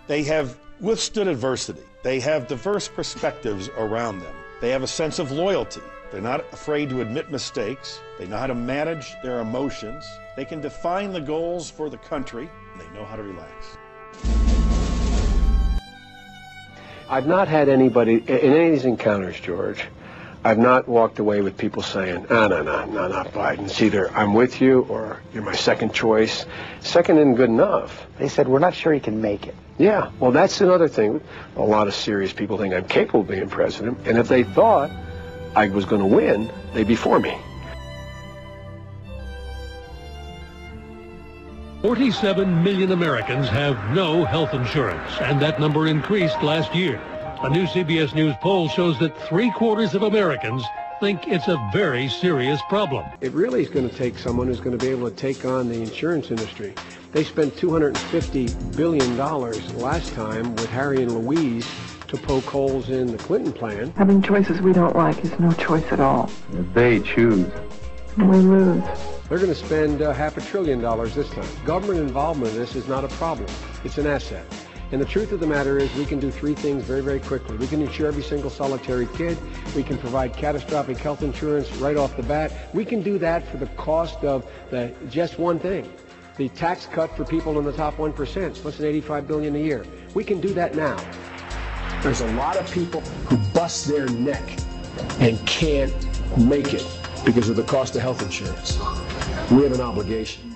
They have withstood adversity. They have diverse perspectives around them. They have a sense of loyalty. They're not afraid to admit mistakes. They know how to manage their emotions. They can define the goals for the country, and they know how to relax. I've not had anybody, in any of these encounters, George, I've not walked away with people saying, no, not Biden. It's either I'm with you or you're my second choice. Second isn't good enough. They said, we're not sure he can make it. Yeah, well, that's another thing. A lot of serious people think I'm capable of being president, and if they thought I was going to win, they'd be for me. 47 million Americans have no health insurance, and that number increased last year. A new CBS News poll shows that 3/4 of Americans think it's a very serious problem. It really is going to take someone who's going to be able to take on the insurance industry. They spent $250 billion last time with Harry and Louise to poke holes in the Clinton plan. Having choices we don't like is no choice at all. If they choose, we lose. They're going to spend $500 billion this time. Government involvement in this is not a problem. It's an asset. And the truth of the matter is we can do three things very, very quickly. We can insure every single solitary kid. We can provide catastrophic health insurance right off the bat. We can do that for the cost of just one thing. The tax cut for people in the top 1%, less than $85 billion a year. We can do that now. There's a lot of people who bust their neck and can't make it because of the cost of health insurance. We have an obligation.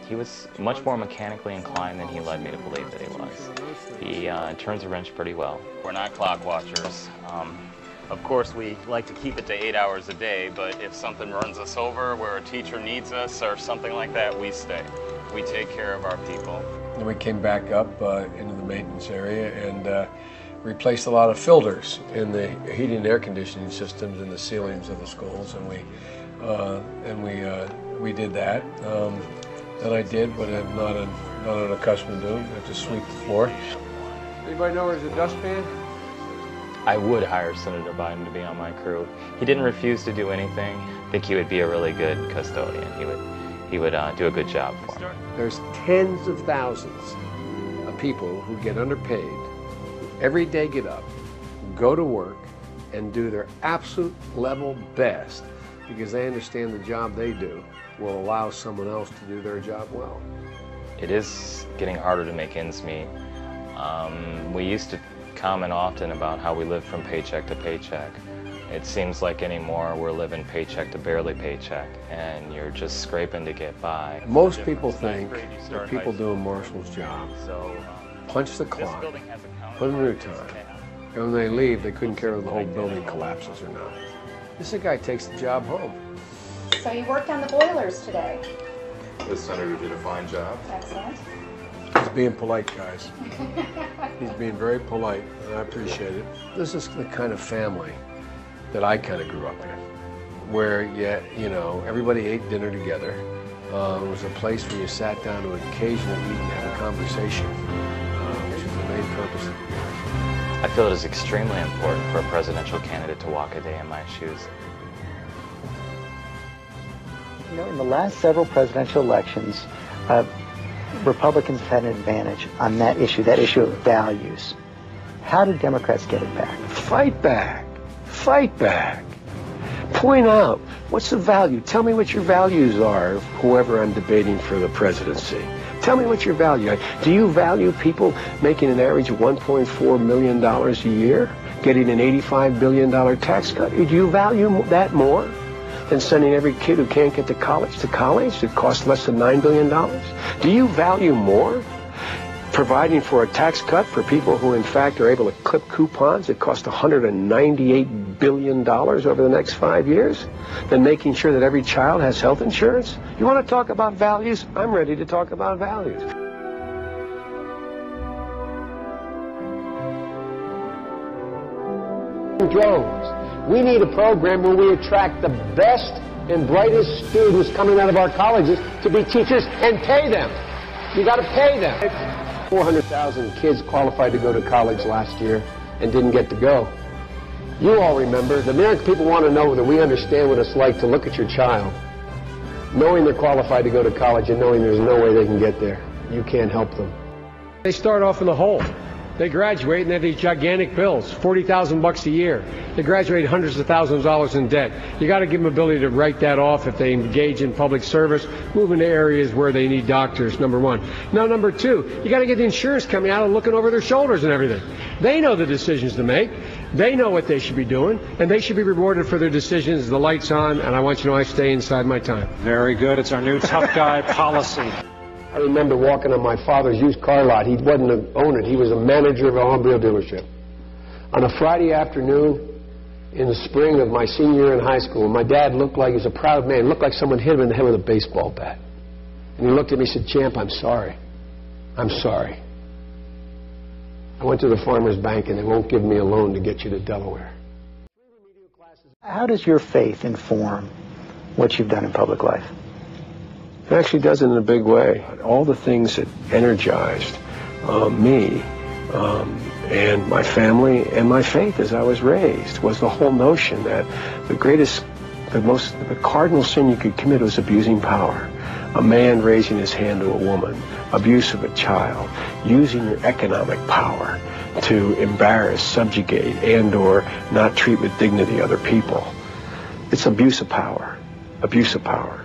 He was much more mechanically inclined than he led me to believe that he was. He turns a wrench pretty well. We're not clock watchers. Of course, we like to keep it to 8 hours a day, but if something runs us over where a teacher needs us or something like that, we stay. We take care of our people. And we came back up into the maintenance area and replaced a lot of filters in the heating and air conditioning systems in the ceilings of the schools, and we did that. That I did, but I'm not accustomed to. I have to sweep the floor. Anybody know where there's a dustpan? I would hire Senator Biden to be on my crew. He didn't refuse to do anything. I think he would be a really good custodian. He would do a good job for me. There's tens of thousands of people who get underpaid, who every day get up, go to work, and do their absolute level best because they understand the job they do will allow someone else to do their job well. It is getting harder to make ends meet. We used to comment often about how we live from paycheck to paycheck. It seems like anymore we're living paycheck to barely paycheck, and you're just scraping to get by. Most people think that people doing Marshall's job punch the clock, put in their time, and when they leave, they couldn't care whether the whole building collapses or not. This guy takes the job home. So you worked on the boilers today. the senator did a fine job. Excellent. He's being polite, guys. He's being very polite, and I appreciate it. This is the kind of family that I kind of grew up in, where you know, everybody ate dinner together. It was a place where you sat down to occasionally eat and have a conversation, which is the main purpose. I feel it is extremely important for a presidential candidate to walk a day in my shoes. You know, in the last several presidential elections, Republicans had an advantage on that issue of values. How did Democrats get it back? Fight back. Fight back. Point out, what's the value? Tell me what your values are of whoever I'm debating for the presidency. Tell me what your value are. Do you value people making an average of $1.4 million a year, getting an $85 billion tax cut? Do you value that more than sending every kid who can't get to college that costs less than $9 billion? Do you value more providing for a tax cut for people who in fact are able to clip coupons that cost $198 billion over the next 5 years than making sure that every child has health insurance? You want to talk about values? I'm ready to talk about values. Drones. We need a program where we attract the best and brightest students coming out of our colleges to be teachers and pay them. You got to pay them. 400,000 kids qualified to go to college last year and didn't get to go. You all remember, the American people want to know that we understand what it's like to look at your child, knowing they're qualified to go to college and knowing there's no way they can get there. You can't help them. They start off in the hole. They graduate and they have these gigantic bills, $40,000 a year. They graduate hundreds of thousands of dollars in debt. You got to give them ability to write that off if they engage in public service, move into areas where they need doctors, number one. Now, number two, you got to get the insurance company out and looking over their shoulders and everything. They know the decisions to make. They know what they should be doing, and they should be rewarded for their decisions. The light's on, and I want you to know I stay inside my time. Very good. It's our new tough guy policy. I remember walking on my father's used car lot. He wasn't an owner. He was a manager of a automobile dealership. On a Friday afternoon in the spring of my senior year in high school, my dad looked like he was a proud man. Looked like someone hit him in the head with a baseball bat. And he looked at me and said, "Champ, I'm sorry. I'm sorry. I went to the Farmers Bank and they won't give me a loan to get you to Delaware." How does your faith inform what you've done in public life? It actually does it in a big way. All the things that energized me and my family and my faith as I was raised was the whole notion that the cardinal sin you could commit was abusing power. A man raising his hand to a woman, abuse of a child, using your economic power to embarrass, subjugate, and or not treat with dignity other people. It's abuse of power. Abuse of power.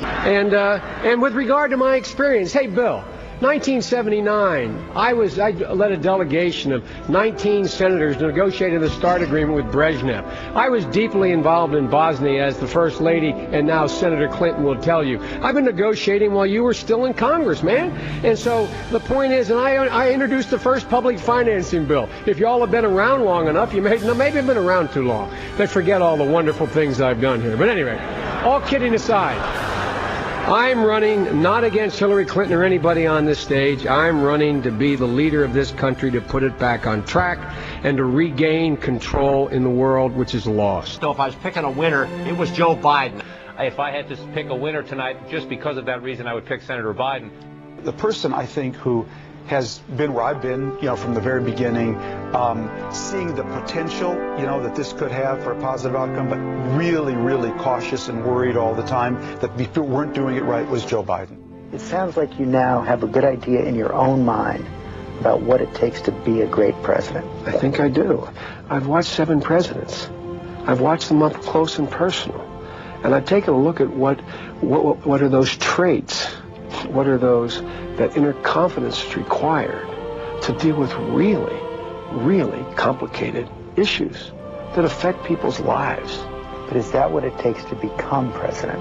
And with regard to my experience, hey, Bill, 1979, I led a delegation of 19 senators negotiating the START agreement with Brezhnev. I was deeply involved in Bosnia, as the First Lady and now Senator Clinton will tell you. I've been negotiating while you were still in Congress, man. And so the point is, and I introduced the first public financing bill. If you all have been around long enough, you maybe have been around too long. They forget all the wonderful things I've done here. But anyway, all kidding aside, I'm running not against Hillary Clinton or anybody on this stage. I'm running to be the leader of this country, to put it back on track and to regain control in the world which is lost. So if I was picking a winner, it was Joe Biden. If I had to pick a winner tonight, just because of that reason, I would pick Senator Biden. The person, I think, who has been where I've been, from the very beginning, seeing the potential, that this could have for a positive outcome, but really, really cautious and worried all the time that people weren't doing it right, was Joe Biden. It sounds like you now have a good idea in your own mind about what it takes to be a great president. I think I do. I've watched 7 presidents. I've watched them up close and personal. And I've taken a look at what are those traits, what are those, that inner confidence is required to deal with really, really complicated issues that affect people's lives. But is that what it takes to become president?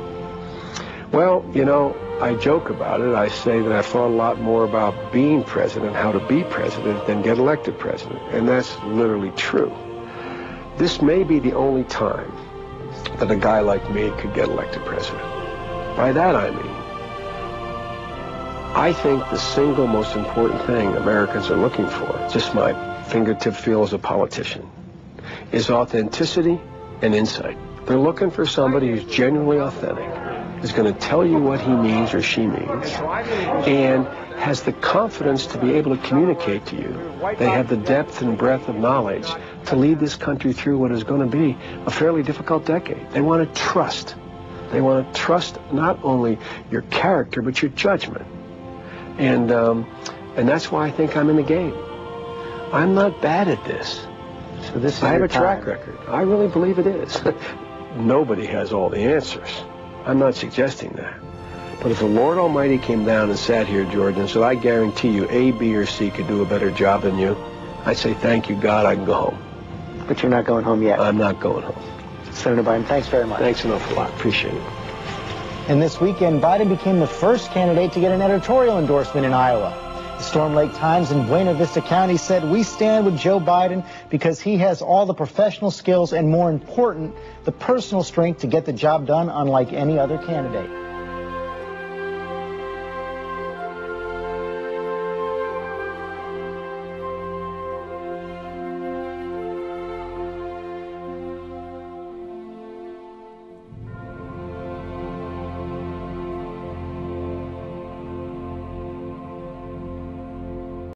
Well, I joke about it. I say that I thought a lot more about being president, how to be president, than get elected president. And that's literally true. This may be the only time that a guy like me could get elected president. By that I mean, I think the single most important thing Americans are looking for, just my fingertip feel as a politician, is authenticity and insight. They're looking for somebody who's genuinely authentic, is going to tell you what he means or she means, and has the confidence to be able to communicate to you. They have the depth and breadth of knowledge to lead this country through what is going to be a fairly difficult decade. They want to trust. They want to trust not only your character, but your judgment. And that's why I think I'm in the game. I'm not bad at this. So this is I have a time. track record. I really believe it is. Nobody has all the answers. I'm not suggesting that. But if the Lord Almighty came down and sat here, George, and said, I guarantee you A, B, or C could do a better job than you, I'd say, thank you, God, I can go home. But you're not going home yet. I'm not going home. Senator Biden, thanks very much. Thanks an awful lot. Appreciate it. And this weekend, Biden became the first candidate to get an editorial endorsement in Iowa. The Storm Lake Times in Buena Vista County said, we stand with Joe Biden because he has all the professional skills and, more important, the personal strength to get the job done unlike any other candidate.